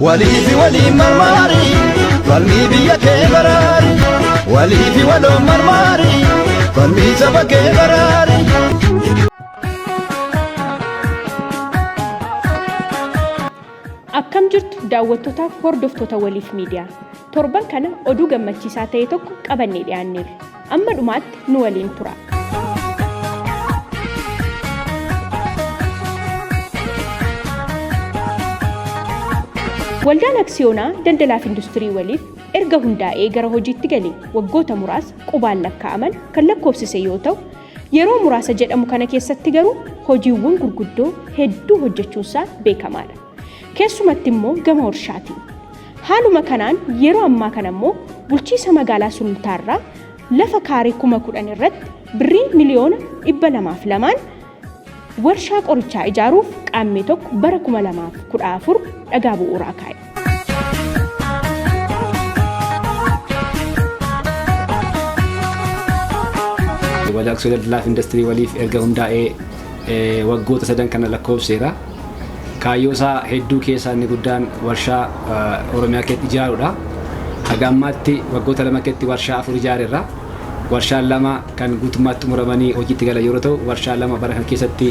ولي في ولي مرماري قلبي بيك براري ولي في ولو مرماري قلبي سبك براري akkam jirtu daawwattootaaf hordoftoota waliif miidiyaa torban kana oduu gammachiisaa ta'e tokko qabannee dhiyaanneerra amma dhumaatti nu waliin tura. Waldaan Aksiyoonaa Daldalaaf Industirii waliif erga hundaa'ee gara hojiitti galee waggoota muraasa qubaan lakkaa'aman kan lakkoofsise yoo ta'u yeroo muraasa jedhamu kana keessatti garuu hojiiwwan gurguddoo hedduu hojjechuusaa beekamaadha. Keessumatti immoo gama warshaatiin haaluma kanaan yeroo ammaa kana immoo bulchiisa magaalaa Sulultaarraa lafa kaarii 10,000 irratti birrii miliyoona 202 warshaa qorichaa ijaaruuf qaammee tokko bara 2014 dhagaa bu'uuraa kaa'e. Waldaan Aksiyoonaa Daldalaaf Industirii waliif erga hundaa'ee waggoota 3 kana lakkoofseera. Kaayyoosaa hedduu keessaa inni guddaan warshaa Oromiyaa keessatti ijaaruudha. Haga ammaatti waggoota 2 keessatti warshaa 4 ijaareerra. Warshaan 2 kan guutummaatti xumuramanii hojiitti galan yeroo ta'u, warshaan 2 bara kana keessatti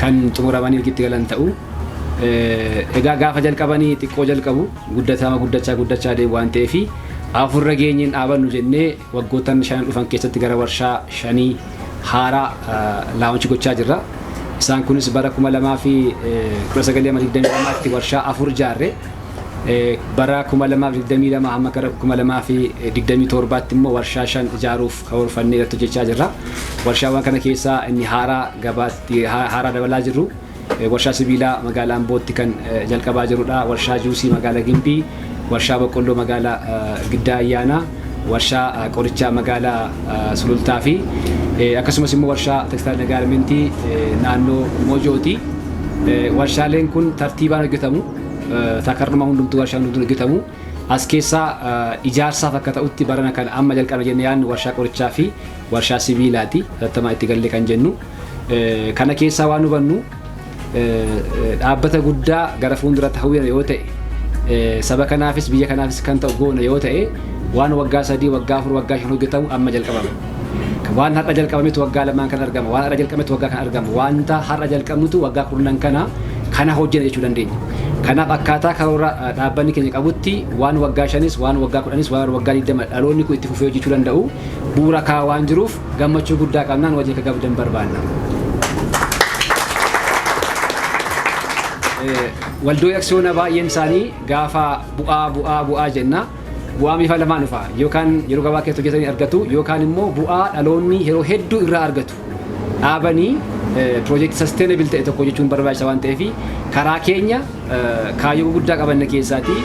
kan xumuramanii hojiitti galan ta'u. Egaa gaafa jalqabanii xiqqoo jalqabu guddachaa deemu waan ta'eef afurra geenyeen dhaabannu jennee waggoota 5 dhufan keessatti gara warshaa 5 haaraa laawunchi gochaa jirra. Isaan kunis bara 2022tti warshaa 4 ijaarre bara 2022 hamma gara 2027tti immoo warshaa 5 ijaaruuf karoorfannee irratti hojjechaa jirra. Warshaawwan kana keessaa inni haaraa dabalaa jirru warshaa sibiilaa magaalaa Ambootti kan jalqabaa jirudha. Warshaa juusii magaalaa Gimbii, warshaa boqqolloo magaalaa Giddaa Ayyaanaa, warshaa qorichaa magaalaa Sulultaa fi akkasumas immoo warshaa tekstaayilii gaarmentii naannoo Mojooti. Warshaaleen kun tartiibaan hojjetamu. Takarnuma hundumtuu warshaan hundumtuu hojjetamu. As keessaa ijaarsaaf akka ta'utti barana kan amma jalqabna jennee yaadnu warshaa qorichaa fi warshaa sibiilaati. Tattamaa itti galle kan jennu. Kana keessaa waan hubannu dhaabbata guddaa gara fuulduratti hawwina yoo ta'e saba kanaafis biyya kanaafis kan ta'u goona yoo ta'e waan waggaa 3 waggaa 4 waggaa 5 hojjetamu amma jalqabama. Waan har'a jalqabametu waggaa 2 kan argama. Waan har'a jalqabametu waggaa kan argama. Wanta har'a jalqabnutu waggaa 10 kana hojjenna jechuu dandeenya. Kanaaf akkaataa karoora dhaabbanni keenya qabutti waan waggaa 5s waan waggaa 10s waan waggaa 20 dhaloonni kun itti fufee hojjechuu danda'u bu'uura kaa'aa waan jiruuf gammachuu guddaa qabnaan hojii akka gabdan barbaanna. Waldaan aksiyoonaa baay'een isaanii gaafa bu'aa jenna. Bu'aa bifa lamaan dhufa. Yookaan yeroo gabaa keessatti hojjetanii argatu yookaan immoo bu'aa dhaloonni yeroo hedduu irraa argatu. Dhaabanii piroojeektii sasteenabil ta'e tokko jechuun barbaachisaa waan ta'eef karaa keenya kaayyoo guddaa qabanne keessaati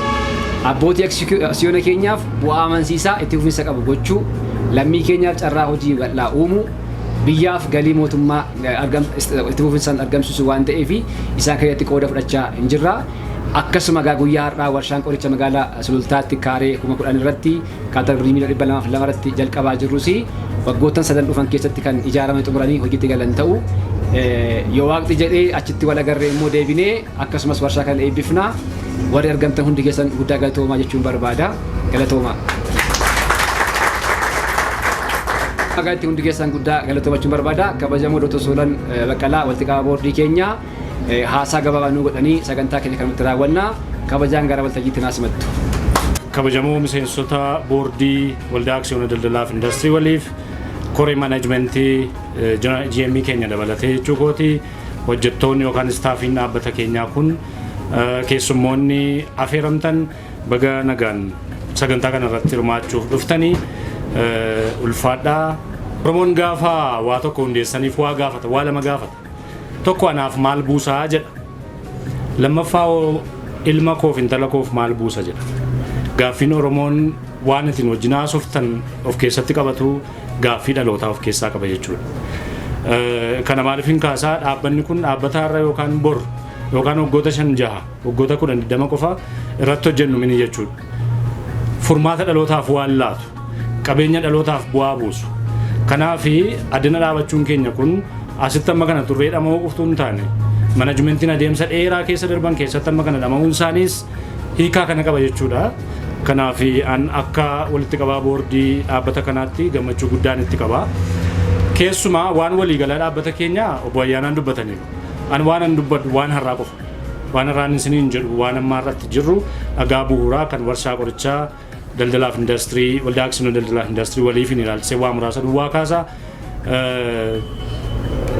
abbootii aksiyoona keenyaaf bu'aa amansiisaa itti fufinsa qabu gochuu, lammii keenyaaf carraa hojii bal'aa uumuu, biyyaaf galii mootummaa itti fufinsaan argamsiisu waan ta'eef isaan keessatti qooda fudhachaa hin jirra. Akkasuma guyyaa har'aa warshaan qoricha magaalaa Sulultaatti kaaree 10,000 irratti kaatagorii miliyoona 202 irratti jalqabaa jirrus waggoottan 3 dhufan keessatti kan ijaaramee xumuranii hojiitti galan ta'u yoo waaqni jedhee achitti wal agarree immoo deebinee akkasumas warshaa kana eebbifna. Warri argamtan hundi keessan guddaa galatoomaa jechuun barbaada. Galatoomaa. Magaalatti hundi keessan guddaa galatoomaa jechuun barbaada. Kabajamoo Dr. Solan Baqqalaa walitti qabaa boordii keenya haasaa gabaabaa nu godhanii sagantaa keenya kanatti raawwannaa. Kabajaan gara waltajjiitti naasimattu. Kabajamoo miseensota boordii Waldaa Aksiyoona Daldalaaf Industirii waliif koree maanaajmentii GM keenya dabalatee jechuukooti hojjettoonni yookaan istaafiin dhaabbata keenyaa kun keessummoonni affeeramtan baga nagaan sagantaa kana irratti hirmaachuuf dhuftanii ulfaadhaa. Oromoon gaafa waa tokko hundeessaniif waa gaafata, waa lama gaafata. Tokko anaaf maal buusaa jedha. Lammaffaa ilma koof intala koof maal buusa jedha. Gaaffiin Oromoon waan ittiin wajjin haasoftan of keessatti qabatu gaaffii dhalootaa of keessaa qaba jechuudha. Kana maaliifin kaasaa dhaabbanni kun dhaabbata har'a yookaan bor yookaan waggoota 5-6 waggoota 10 qofa irratti hojjennu mini jechuudha. Furmaata dhalootaaf waan laatu, qabeenya dhalootaaf bu'aa buusu. Kanaaf addina dhaabachuun keenya kun asitti amma kana turree dhama'uu qoftuu hin taane manaajmentiin adeemsa dheeraa keessa darban keessatti amma kana dhama'uun isaaniis hiikaa kana qaba jechuudha. Kanaaf an akka walitti qabaa boordii dhaabbata kanaatti gammachuu guddaan itti qaba. Keessumaa waan waliigalaa dhaabbata keenya obbo Ayyaanaan dubbataniiru. An waan an dubbadhu waan har'aa qofa. Waan har'aan isiniin jedhu waan ammaa irratti jirru dhagaa bu'uuraa kan warshaa qorichaa daldalaaf industirii waldaa aksiyoona daldalaaf industirii waliif hin ilaalchisee waa muraasa duwwaa kaasaa.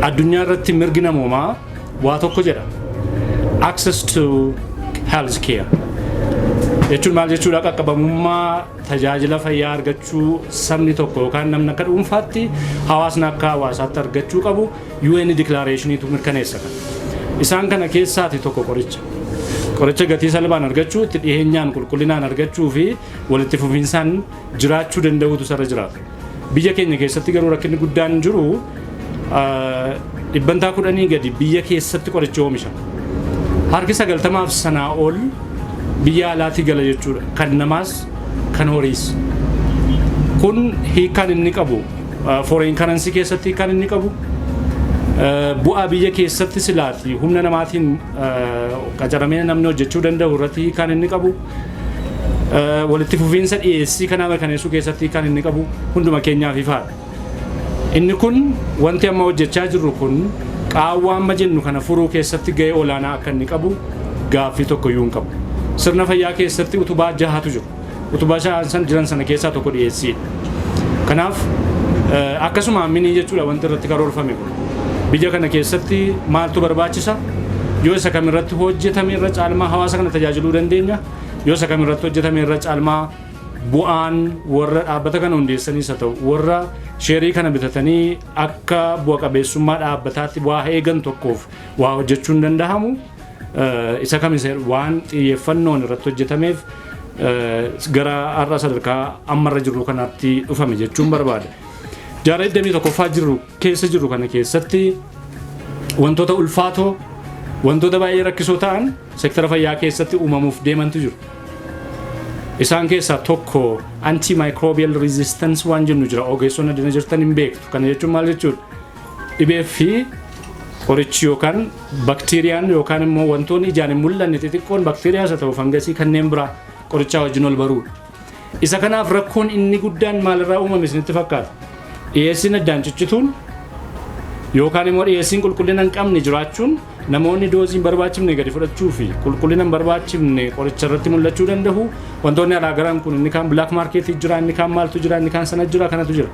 Addunyaa irratti mirgi namoomaa waa tokko jedha. Access to health care. Jechuun maal jechuudha qaqqabamummaa tajaajila fayyaa argachuu sabni tokko yookaan namni akka dhuunfaatti hawaasni akka hawaasaatti argachuu qabu UN declaration'iitu mirkaneessa kan. Isaan kana keessaati tokko qoricha. Qoricha gatii salphaan argachuu, itti dhiyeenyaan qulqullinaan argachuu fi walitti fufinsaan jiraachuu danda'utu sarara jiraata. Biyya keenya keessatti garuu rakkinni guddaan jiru dhibbantaa 10 gadi biyya keessatti qoricha oomisha. Harki 90 sanaa ol biyya alaatti gala jechuudha. Kan namaas kan horiis. Kun hiikaan inni qabu foreign currency keessatti kan inni qabu bu'aa biyya keessatti silaati humna namaatiin qacaramee namni hojjechuu danda'u irratti kan inni qabu walitti fufiinsa dhiyeessii kanaa mirkaneessuu keessatti kan inni qabu hunduma keenyaaf ifaadha. Inni kun wanti amma hojjechaa jirru kun qaawwa amma jennu kana furuu keessatti gahee olaanaa akka inni qabu gaaffii tokko iyyuu hin qabu. Sirna fayyaa keessatti utubaa 6tu jiru. Utubaa 6 jiran sana keessaa tokko dhiyeessiidha. Kanaaf akkasuma minii jechuudha wanti irratti karoorfame kun. Biyya kana keessatti maaltu barbaachisa? Yoo isa kamirratti hojjetame irra caalmaa hawaasa kana tajaajiluu dandeenya? Yoo isa kamirratti hojjetame irra caalmaa bu'aan warra dhaabbata kana hundeessaniis haa ta'u warra sheerii kana bitatanii akka bu'a qabeessummaa dhaabbataatti waa eegan tokkoof waa hojjechuun danda'amu isa kamise waan xiyyeeffannoon irratti hojjetameef gara har'a sadarkaa ammarra jirru kanaatti dhufame jechuun barbaada. Jaarraa 21ffaa jirru keessa jirru kana keessatti wantoota ulfaatoo wantoota baay'ee rakkisoo ta'an seektara fayyaa keessatti uumamuuf deemantu jiru. Isaan keessaa tokko antimicrobial resistance waan jennu jira. Ogeessonni addina jirtan hin beektu. Kana jechuun maal jechuudha? Dhibee fi qorichi yookaan bakteeriyaan yookaan immoo wantoonni ijaan hin mul'anne xixiqqoon bakteeriyaas haa ta'u fangasii kanneen biraa qorichaa wajjin ol baruudha. Isa kanaaf rakkoon inni guddaan maalirraa uumame isinitti fakkaata? Dhiyeessiin addaan ciccituun yookaan immoo dhiyeessiin qulqullina hin qabne jiraachuun namoonni doozii barbaachifne gadi fudhachuu fi qulqullina hin barbaachifne qoricha irratti mul'achuu danda'u. Wantoonni alaa garaan kun inni kaan black market jira, inni kaan maaltu jira, inni kaan sana jira, kanatu jira.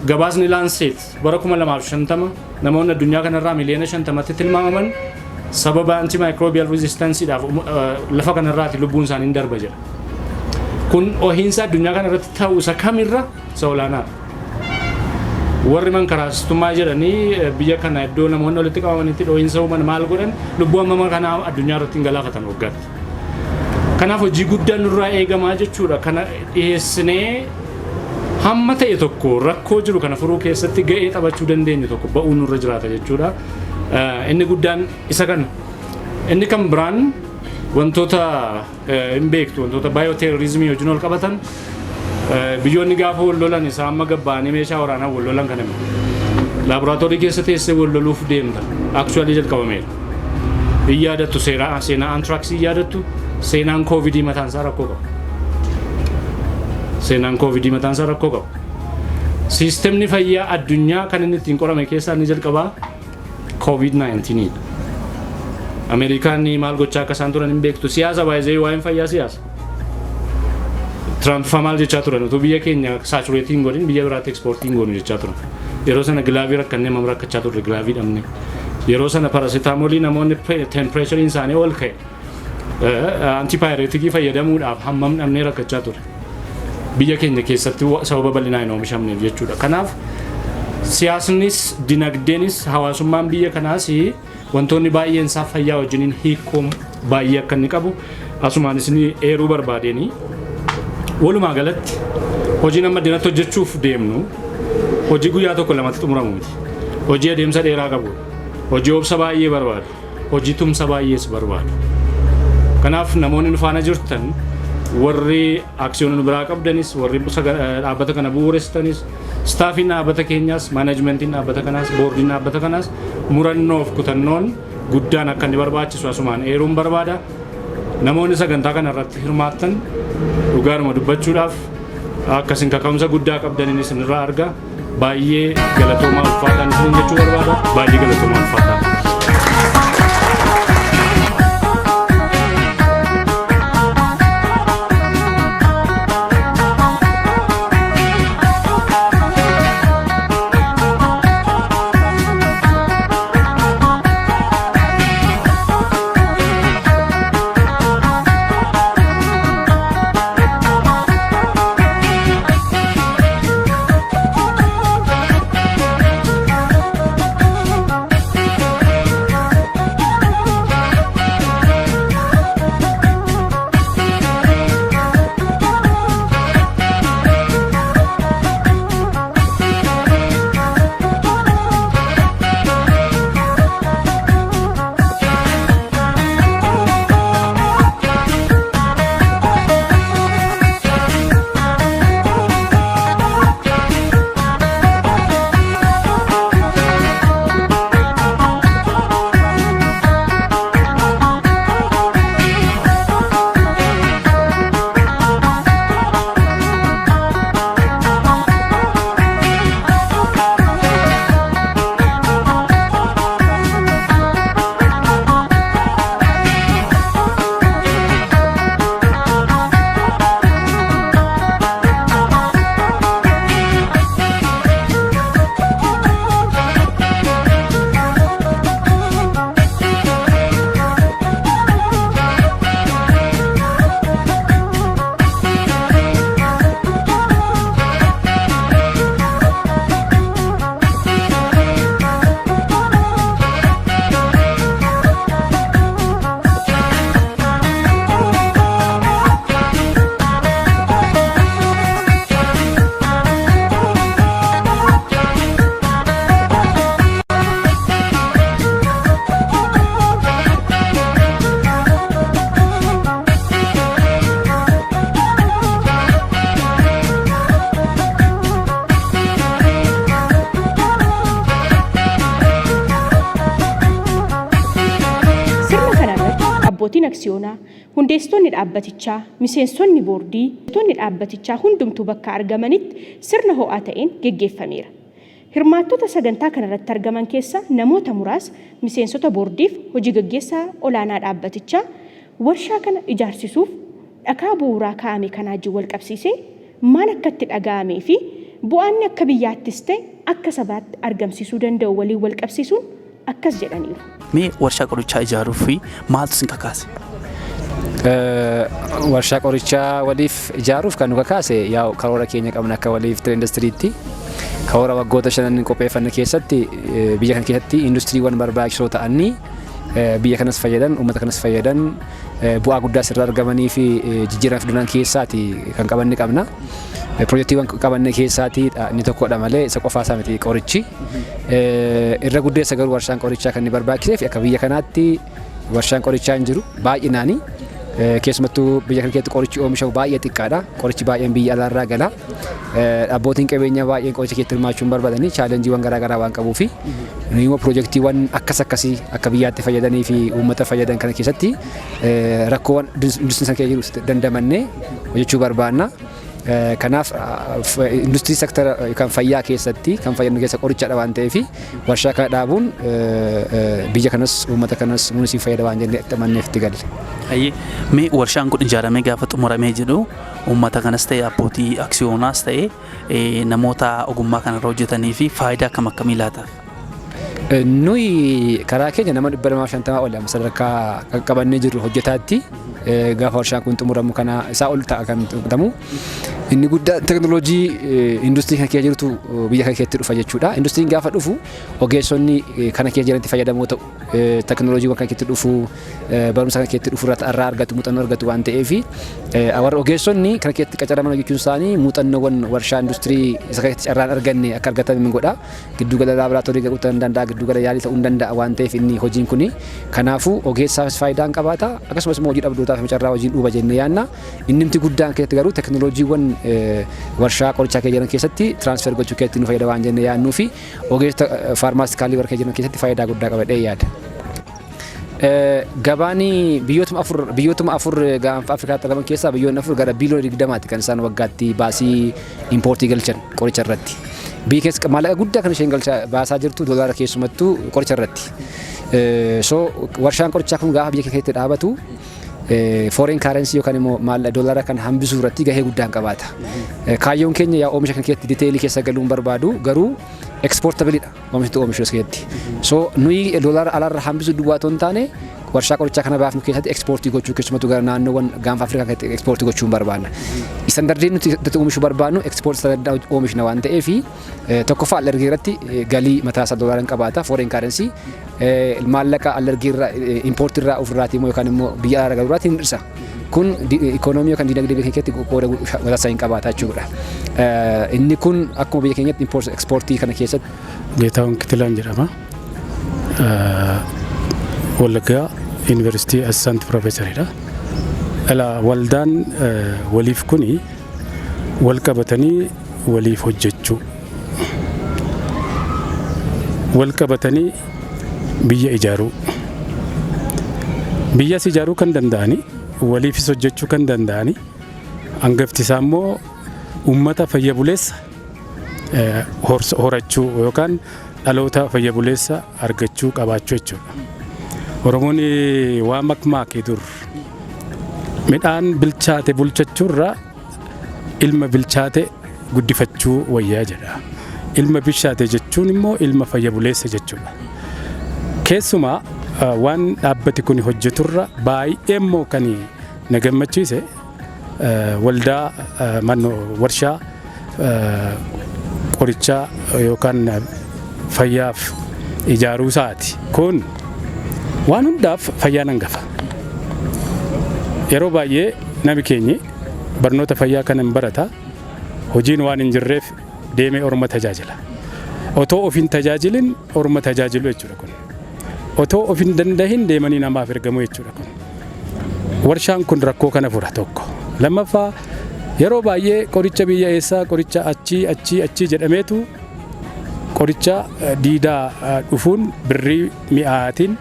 Gabaasni Lancet bara 2050 namoonni addunyaa kanarraa miliyoona 50tti tilmaamaman sababa antimicrobial resistanceedhaaf lafa kanarraati lubbuun isaanii darba jira. Kun ohiinsa addunyaa kanarratti ta'u isa kamirra isa olaanaadha. Warri mankaraastummaa jedhanii biyya kana iddoo namoonni walitti qabamanitti dhohiinsa uuman maal godhan lubbuu amma kanaa addunyaa irratti hin galaafatan waggaatti. Kanaaf hojii guddaan nurraa eegamaa jechuudha. Kana dhiyeessinee hamma ta'e tokko rakkoo jiru kana furuu keessatti ga'ee taphachuu dandeenyu tokko ba'uu nurra jiraata jechuudha. Inni guddaan isa kana. Inni kan biraan wantoota hin beektu wantoota baayoteerorizimii wajjin ol qabatan biyyoonni gaafa wal lolan isaa amma gabbaanii meeshaa waraanaa wal lolan kana laaboraatoorii keessa teessee wal loluuf deemta. Actually jalqabameera. Hin yaadattu seenaa antiraaksii hin yaadattu seenaan koovidii mataan isaa rakkoo qaba. Seenaan koovidii mataan isaa rakkoo qaba. Siistemni fayyaa addunyaa kan inni ittiin qorame keessaa inni jalqabaa COVID-19dha. Ameerikaan maal gochaa akka isaan turan hin beektu. Siyaasa baay'ee waa'een fayyaa siyaasa. Trump maal jechaa turan utuu biyya keenya saatureetiin godhin biyya biraatti ekspoortiin goonu jechaa turan. Yeroo sana gilaavii rakkannee mamra rakkachaa turre gilaavii dhabne. Yeroo sana parasitamoolii namoonni tempereechariin isaanii ol ka'e. Antipaayireetikii fayyadamuudhaaf hammam dhabnee rakkachaa turre. Biyya keenya keessatti sababa bal'inaa hin oomishamneef jechuudha. Kanaaf siyaasnis dinagdeenis hawaasummaan biyya kanaas wantoonni baay'een isaa fayyaa wajjiniin hiikoo baay'ee akka inni qabu asumaanis ni eeruu barbaadeenii. Walumaa galatti hojii nama dinatti hojjechuuf deemnu hojii guyyaa tokko lamatti xumuramu miti. Hojii adeemsa dheeraa qabu. Hojii obsa baay'ee barbaadu. Hojii tumsa baay'ees barbaadu. Kanaaf namoonni nufaana jirtan warri aksiyoona nu biraa qabdanis warri dhaabbata kana bu'uuressitanis staafiin dhaabbata keenyaas maanaajmentiin dhaabbata kanaas boordiin dhaabbata kanaas murannoof kutannoon guddaan akka inni barbaachisu asumaan eeruun barbaada. namoonni sagantaa kana irratti hirmaattan dhugaaruma dubbachuudhaaf akkasiin kaka'umsa guddaa qabdaniin isinirraa arga. Baay'ee galatoomaa ulfaataan isin jechuu barbaada. Baay'ee galatoomaa ulfaataan. abbootiin aksiyoonaa, hundeessitoonni dhaabbatichaa, miseensonni boordii, toonni dhaabbatichaa hundumtuu bakka argamanitti sirna ho'aa ta'een geggeeffameera. Hirmaattota sagantaa kanarratti argaman keessa namoota muraasa miseensota boordiif hojii gaggeessaa olaanaa dhaabbatichaa warshaa kana ijaarsisuuf dhakaa bu'uuraa kaa'ame kanaa wajjin wal qabsiisee maal akka itti dhaga'amee fi bu'aanni akka biyyaattis ta'e akka sabaatti argamsiisuu danda'u waliin wal qabsiisuun akkas jedhaniiru. Mee warshaa qorichaa ijaaruuf maaltu sin kakaase? Warshaa qorichaa waliif ijaaruuf kan nu kakaase yaa karoora keenya qabna akka waliif industiriitti. Karoora waggoota 5 qopheeffanne keessatti biyya kana keessatti industiriiwwan barbaachisoo ta'anii biyya kanas fayyadan, uummata kanas fayyadan, bu'aa guddaa sirraa argamanii fi jijjiirama fiduudhaan keessaati kan qabanne qabna. Projektiiwwan qabanne keessaati inni tokkodha malee isa qofaa isaa miti qorichi. Irra guddeessa garuu warshaan qorichaa kan inni barbaachiseef akka biyya kanaatti warshaan qorichaa hin jiru baay'inaani. Keessumattuu biyya kana keessatti qorichi oomishamu baay'ee xiqqaadha. Qorichi baay'een biyya alaarraa gala. Abbootiin qabeenyaa baay'een qoricha keessatti hirmaachuu hin barbaadanii chaalenjiiwwan garaagaraa waan qabuufi immoo projektiiwwan akkasii akka biyyaatti fayyadanii fi uummata fayyadan kana keessatti rakkoowwan industirii sana keessa jiru dandamannee hojjechuu barbaanna. Kanaaf industirii sektara kan fayyaa keessatti kan fayyadnu keessa qorichaadha waan ta'eef warshaa kana dhaabuun biyya kanas uummata kanas nuusiif fayyada waan jennee itti amanneef itti galle. Mee warshaan kun ijaaramee gaafa xumuramee jedhu uummata kanas ta'e abbootii aksiyoonaas ta'e namoota ogummaa kanarra hojjetanii fi faayidaa akkam akkamii laata? Nuyi karaa keenya nama 250 ol sadarkaa qabannee jirru hojjetaatti gaafa warshaan kun xumuramu kana isaa ol ta'a kan xumuramu. Inni guddaa teknooloojii industirii kana keessa jirtu biyya kana keessatti dhufa jechuudha. Industiriin gaafa dhufu ogeessonni kana keessa jiranitti fayyadamoo ta'u, teknooloojiiwwan kana keessatti dhufu, barumsa kana keessatti dhufu irraa argatu, muuxannoo argatu waan ta'eef warra ogeessonni kana keessatti qacaraman hojjechuun isaanii muuxannoowwan warshaa industirii isa keessatti carraan arganne akka argatan min godha. Giddugala laaboraatoorii ta'uu danda'a, giddugala yaalii ta'uu danda'a waan ta'eef inni hojiin kuni. Kanaafuu ogeessaafis faayidaan qabaata. Akkasumas immoo hojii dhabdootaaf carraa hojiin dhuuba jennee yaanna. Inni guddaan keessatti garuu teknooloojiiwwan warshaa qorichaa keessa jiran keessatti tiraansfer gochuu keessatti nu fayyada waan jennee yaannuu fi ogeessa faarmaastikaalii warra keessa jiran keessatti faayidaa guddaa qaba jedhee yaada. Gabaanii biyyootuma afur gaanfa Afrikaatti argaman keessaa biyyoonni afur gara biiliyoona 20ti kan isaan waggaatti baasii impoortii galchan qoricha irratti. Biyyi keessa maallaqa guddaa kan isheen baasaa jirtu doolaara keessumattuu qoricha irratti. So warshaan qorichaa kun gaafa biyya keessatti dhaabatu foreign currency yookaan immoo maallaqa doolaara kan hambisuu irratti gahee guddaan qabaata. Kaayyoon keenya yaa oomisha kan keessatti diteelii keessa galuun barbaadu garuu exportabilidha oomishni oomishu keessatti. So nuyi doolaara alaarra hambisuu duwwaa otoo hin taane warshaa qorichaa kana baafnu keessatti exportii gochuu keessumattuu gara naannoowwan gaanfa Afrikaa keessatti exportii gochuun barbaadna. Standardii nuti oomishuu barbaadnu export standard oomishna waan ta'eef tokkoffaa allergii irratti galii mataa isaa doolaaraan qabaata foreign currency maallaqa allergii irraa import irraa ofirraati immoo yookaan immoo biyya alaa galuurraati hin dhisa. Kun ikoonoomii yookaan dinagdee biyya keessatti qooda mataa isaa hin qabaata jechuudha. Inni kun akkuma biyya keenyatti exportii kana keessatti. Geetaawwan Kitilaan jedhama. Wallaggaa Yuunivarsiitii Assistant Profeesaridha. Waldaan waliif kuni wal qabatanii waliif hojjechuu. Wal qabatanii biyya ijaaruu. Biyyas ijaaruu kan danda'ani waliifis hojjechuu kan danda'ani hangafti isaa immoo uummata fayya buleessa horachuu yookaan dhaloota fayya buleessa argachuu qabaachuu jechuudha. Oromoon waa makmaakee dur midhaan bilchaate bulchachuurra ilma bilchaate guddifachuu wayyaa jedha. Ilma bilchaate jechuun immoo ilma fayya buleessa jechuudha. Keessumaa waan dhaabbati kun hojjeturra baay'ee immoo kan na gammachiise waldaa warshaa qorichaa yookaan fayyaaf ijaaruu isaati. Kun waan hundaaf fayyaan hangafa. Yeroo baay'ee nami keenyi barnoota fayyaa kan hin barata hojiin waan hin jirreef deemee orma tajaajila. Otoo of hin tajaajilin orma tajaajilu jechuudha kun. Otoo of hin dandahin deemanii namaaf ergamu jechuudha kun. Warshaan kun rakkoo kana fura tokko. Lammaffaa yeroo baay'ee qoricha biyya eessaa qoricha achii jedhameetu qoricha diidaa dhufuun birrii mi'aatiin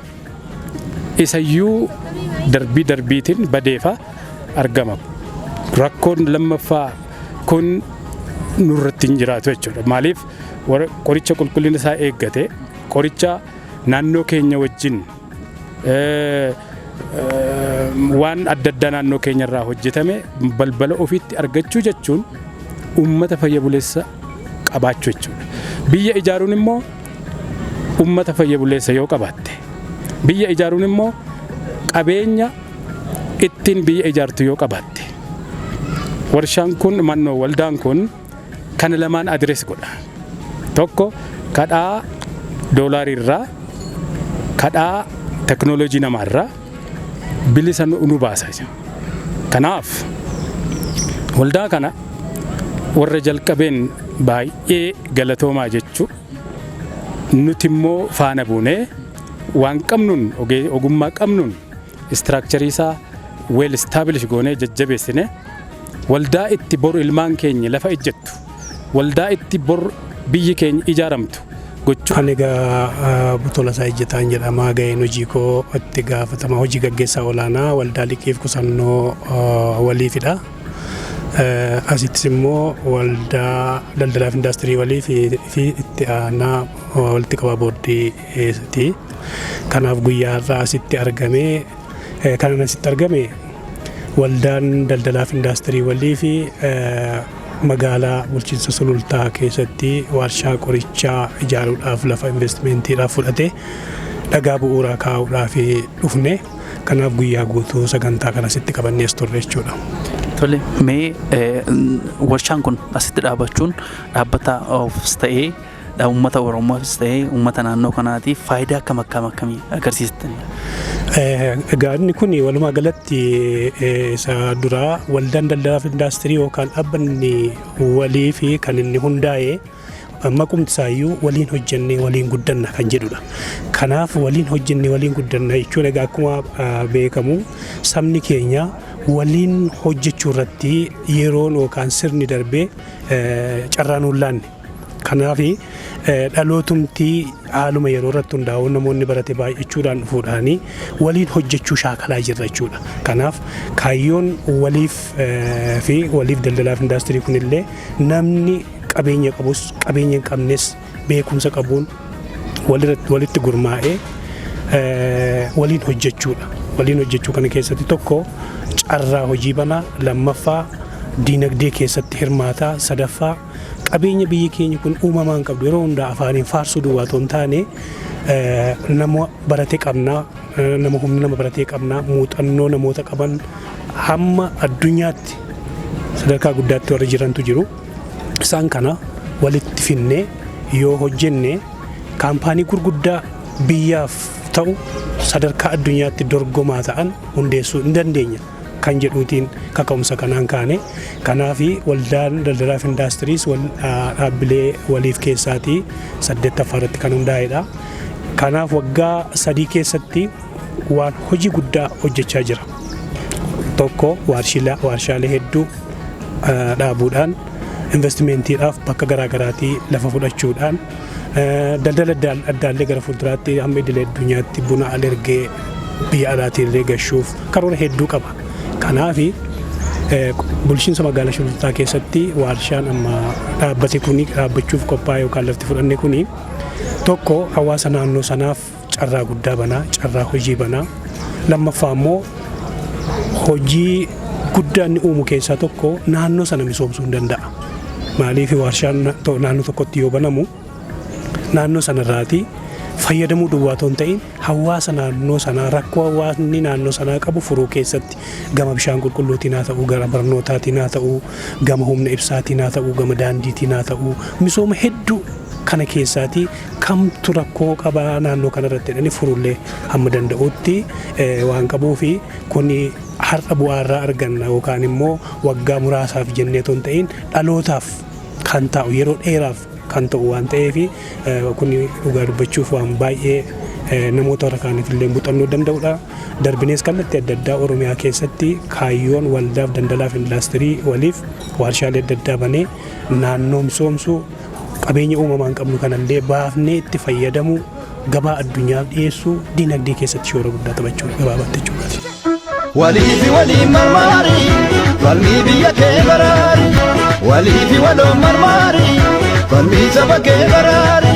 isayyuu darbiitiin badeefa argama. Rakkoon lammaffaa kun nurratti hin jiraatu jechuudha. Maaliif qoricha qulqullina isaa eeggate qoricha naannoo keenya wajjin waan adda addaa naannoo keenya irraa hojjetame balbala ofiitti argachuu jechuun uummata fayya buleessa qabaachuu jechuudha. Biyya ijaaruun immoo uummata fayya buleessa yoo qabaatte. Biyya ijaaruun immoo qabeenya ittiin biyya ijaartu yoo qabaatte. Warshaan kun waldaan kun kana lamaan adrees godha. Tokko kadhaa doolaarii irraa kadhaa teknooloojii namaarraa bilisa nu baasa. Kanaaf waldaa kana warra jalqabeen baay'ee galatoomaa jechuu nuti immoo faana buunee waan qabnuun ogummaa qabnuun istiraakcharii isaa weel istaabilish goonee jajjabeessine waldaa itti bor ilmaan keenya lafa ejjettu waldaa itti bor biyyi keenya ijaaramtu gochuu. Ani egaa Butoolasaa Ejjetaan jedhama. Gaheen hojii koo itti gaafatama hojii gaggeessaa olaanaa waldaa liqiif qusannoo waliifidha. Asittis immoo waldaa daldalaaf indaastirii walii fi itti aanaa walitti qabaa boordiiti. Kanaaf guyyaa irraa asitti argame kanan asitti argame waldaan daldalaaf indaastirii walii fi magaalaa bulchiinsa sulultaa keessatti warshaa qorichaa ijaaruudhaaf lafa investimeentiidhaaf fudhate dhagaa bu'uuraa kaa'uudhaaf dhufne. Kanaaf guyyaa guutuu sagantaa kana asitti qabannees turre jechuudha. Tole mee warshaan kun asitti dhaabachuun dhaabbata ofis ta'ee uummata Oromoofis ta'ee uummata naannoo kanaatiif faayidaa akkamii agarsiistani? Egaa inni kun walumaa galatti isa duraa waldaan daldalaaf indaastirii yookaan dhaabbanni walii fi kan inni hundaa'e maqumti isaayyuu waliin hojjennee waliin guddanna kan jedhudha. Kanaaf waliin hojjennee waliin guddanna jechuun egaa akkuma beekamu sabni keenya waliin hojjechuu irratti yeroon yookaan sirni darbee carraan hin laanne. Kanaaf dhalootumtii haaluma yeroo irratti hundaa'uun namoonni barate baay'achuudhaan dhufuudhaanii waliin hojjechuu shaakalaa jirra jechuudha. Kanaaf kaayyoon waliif fi waliif daldalaaf indaastirii kunillee namni qabeenya qabus qabeenya hin qabnes beekumsa qabuun walitti gurmaa'ee waliin hojjechuudha. Waliin hojjechuu kana keessatti tokko carraa hojii banaa, lammaffaa diinagdee keessatti hirmaataa, sadaffaa qabeenya biyyi keenya kun uumamaan qabdu yeroo hundaa afaaniin faarsuu duwwaa otoo hin taane nama barate qabnaa, nama humna nama baratee qabnaa, muuxannoo namoota qaban hamma addunyaatti sadarkaa guddaatti warra jirantu jiru. Isaan kana walitti finnee yoo hojjenne kaampaanii gurguddaa biyyaaf ta'u sadarkaa addunyaatti dorgomaa ta'an hundeessuu hin dandeenya kan jedhuutiin kaka'umsa kanaan kaane. Kanaaf waldaan daldalaaf indaastiriis dhaabbilee waliif keessaatii 8ffaa irratti kan hundaa'edha. Kanaaf waggaa 3 keessatti waan hojii guddaa hojjechaa jira. Tokko warshaalee hedduu dhaabuudhaan investimentiidhaaf bakka garaagaraatii lafa fudhachuudhaan daldala addaallee gara fuulduraatti hamma idilee addunyaatti buna alergee biyya alaatiillee gashuuf karoora hedduu qaba. Kanaaf bulchiinsa magaalaa Shulultaa keessatti warshaan amma dhaabbate kuni dhaabbachuuf qophaa'e yookaan lafti fudhanne kuni tokko hawaasa naannoo sanaaf carraa guddaa banaa, carraa hojii banaa. Lammaffaa immoo hojii guddaa inni uumu keessaa tokko naannoo sana misoomsuu hin danda'a. Maaliif warshaan naannoo tokkotti yoo banamu naannoo sanarraatii fayyadamuu duwwaa otoo hin ta'in hawaasa naannoo sanaa rakkoo hawaasni naannoo sanaa qabu furuu keessatti gama bishaan qulqulluutiin haa ta'uu, gara barnootaatiin haa ta'uu, gama humna ibsaatiin haa ta'uu, gama daandiitiin haa ta'uu, misooma hedduu kana keessaatii kamtu rakkoo qabaa naannoo kanarratti jedhanii furuullee hamma danda'utti waan qabuufi kuni har'a bu'aarraa arganna yookaan immoo waggaa muraasaaf jennee otoo hin ta'in dhalootaaf kan ta'u yeroo dheeraaf kan ta'u waan ta'eef kun dhugaa dubbachuuf waan baay'ee namoota warra kaaniif illee muuxannoo danda'udha. Darbinees kallattii adda addaa Oromiyaa keessatti kaayyoon waldaaf daldalaaf indaastirii waliif warshaalee adda addaa banee naannoo misoomsuu qabeenya uumamaan qabnu kanallee baafnee itti fayyadamuu gabaa addunyaaf dhiyeessuu diinagdee keessatti shoora guddaa taphachuu gabaabaatti jechuudha. Waliifi waliin marmaari falmii biyya kee baraari waliifi waloon marmaari falmii saba kee baraari